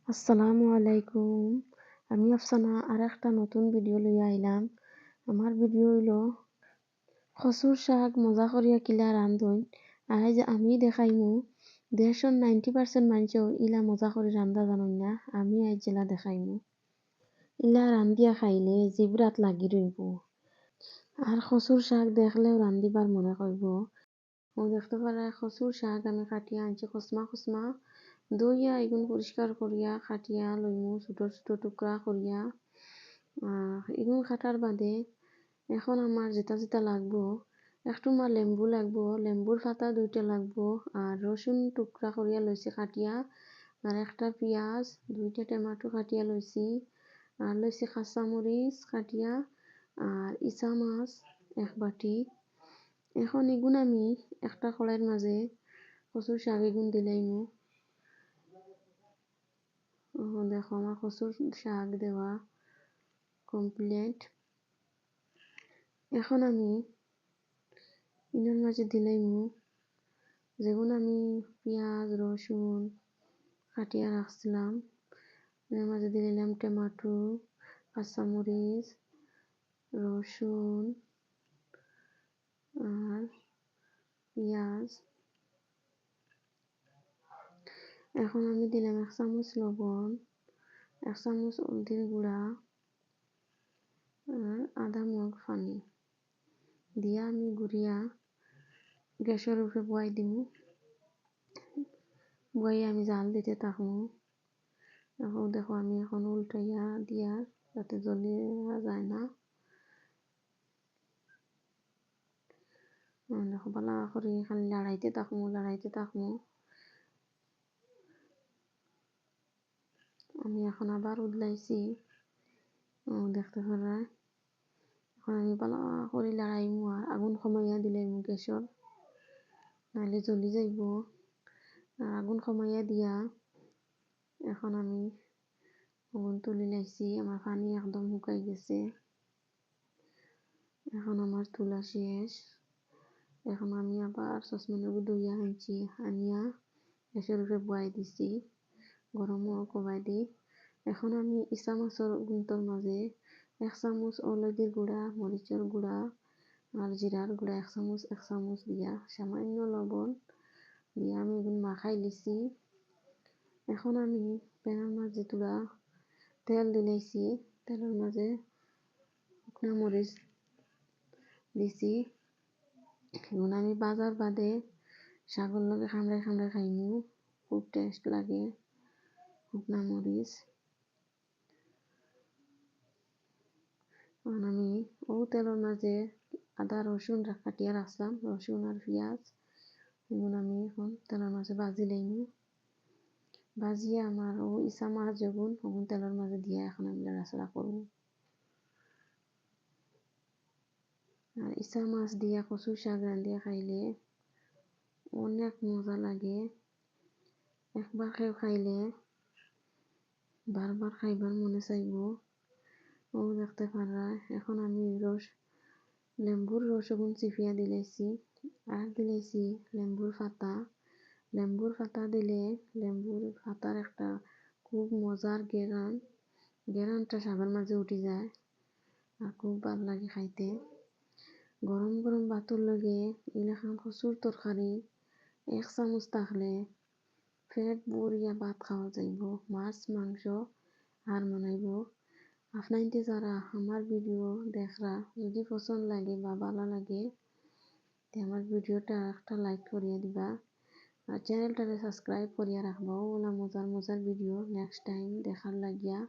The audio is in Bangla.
আসসালামু আলাইকুম। আমি আফসানা আর একটা নতুন ভিডিও লইয়া আইলাম। আমার ভিডিও হইল কচুর শাক মজা করিয়া কিলা রান্ধুন। আজ আমি দেখাইমু দেশের 90% মানুষও ইলা মজা করে রান্ধা জানুন না। আমি আজ জেলা দেখাইমু। ইলা রান্ধিয়া খাইলে জিব্রাত লাগি রইব। আর কচুর শাক দেখলেও রান্ধিবার মনে করব। ও দেখতে পারা কচুর শাক আমি কাটিয়া আনছি কসমা কসমা ধুইয়া এগুন পরিষ্কার করিয়া কাটিয়া লইমু ছোট ছোট টুকরা করিয়া। এগুন কাটার বাদে এখন আমার যেটা যেটা লাগবো একটু মা লেম্বু লাগবো, লেম্বুর পাতা 2টা লাগবো, আর রসুন টুকরা করিয়া লইছি কাটিয়া, আর একটা পেঁয়াজ, 2টা টমেটো কাটিয়া লইছি, আর লইছি কাঁচামরিচ কাটিয়া, আর ইচা মাছ 1 বাটি। এখন এগুন আমি একটা কড়াইয়ের মাঝে কচুর শাক এগুন দিলাইমু। দেখো আমার কচুর শাক দেওয়া কমপ্লিট। এখন আমি ইনার মাঝে দিলাইমু যেগুন আমি পেঁয়াজ রসুন কাটিয়া রাখছিলাম। এর মাঝে দিলাম টমেটো, কাঁচামরিচ, রসুন আর পেঁয়াজ। এখন আমি দিলাম 1 চামচ লবণ, 1 চামচ হলদির গুঁড়া আর আধা মগ পানি দিয়া আমি গুড়িয়া গ্যাসের উপরে বয়াই দিমু। বয়ে আমি জাল দিতে থাকবো। এখন দেখো আমি এখন উল্টাইয়া দিয়া যাতে জ্বলিয়া যায় না। দেখো পালা করে খালি লড়াইতে থাকবো। আমি এখন আবার উদলাইছি, দেখতে পারা। এখন আমি পালা করে লড়াইমু আর আগুন কমাইয়া দিলাইমু গ্যাসর, নাহলে জ্বলি যাইব। আর আগুন কমাইয়া দিয়া এখন আমি আগুন তুলি লাইছি। আমার পানি একদম শুকাই গেছে। এখন আমার তুলা শেষ। এখন আমি আবার সসপ্যানের দইয়া আনছি, আনিয়া গ্যাসের উপরে বয়াই দিছি গরম কমাই দি। এখন আমি ইচা মাছের গুন্তর মাঝে 1 চামচ হলদির গুঁড়া, মরিচের গুঁড়া আর জিরার গুঁড়া 1 চামচ দিয়া সামান্য লবণ দিয়া আমি এগুলো মাখাই লিছি। এখন আমি প্যানের মাঝে তুলা তেল দিলাইছি, তেলের মাঝে শুকনা মরিচ দিছি। এখন আমি বাজার বাদে শাগর লগে খামড়াই খামড়াই খাইমু, খুব টেস্ট লাগে শুকনা মরিচ। এখন আমি তেলের মাঝে আদা রসুন কাটিয়া রাখলাম, রসুন আর পেঁয়াজ এগুলো আমি এখন তেলের মাঝে ভাজি লাইমু। ভাজিয়া আমার ইচা মাছ যখন তেলের মাঝে দিয়া এখন আমি নাড়াচাড়া করবো। আর ইচা মাছ দিয়া কচুর শাক রান্ধিয়া খাইলে অনেক মজা লাগে। একবার কেউ খাইলে বারবার খাইবার মনে চাইব। দেখতে পারা এখন আমি লেম্বুর রস চিপিয়া দিলাইছি, আর দিলাইছি লেম্বুর পাতা। লেম্বুর পাতা দিলে লেম্বুর পাতার একটা খুব মজার গেরানটা শাকের মাঝে উঠে যায় আর খুব ভালো লাগে খাইতে। গরম গরম ভাতের লগে এলাকান কচুর তরকারি 1 চামচ থাকলে পেট ভরিয়া ভাত খাওয়া যাইব, মাছ মাংস আর মানাইব। আপনাইতে যারা আমার ভিডিও দেখরা যদি পছন্দ লাগে বা ভালো লাগে আমার ভিডিওটা একটা লাইক করিয়া দিবা আর চ্যানেলটাকে সাবস্ক্রাইব করিয়া রাখবা। ওগুলা মজার মজার ভিডিও নেক্সট টাইম দেখার লাগিয়া।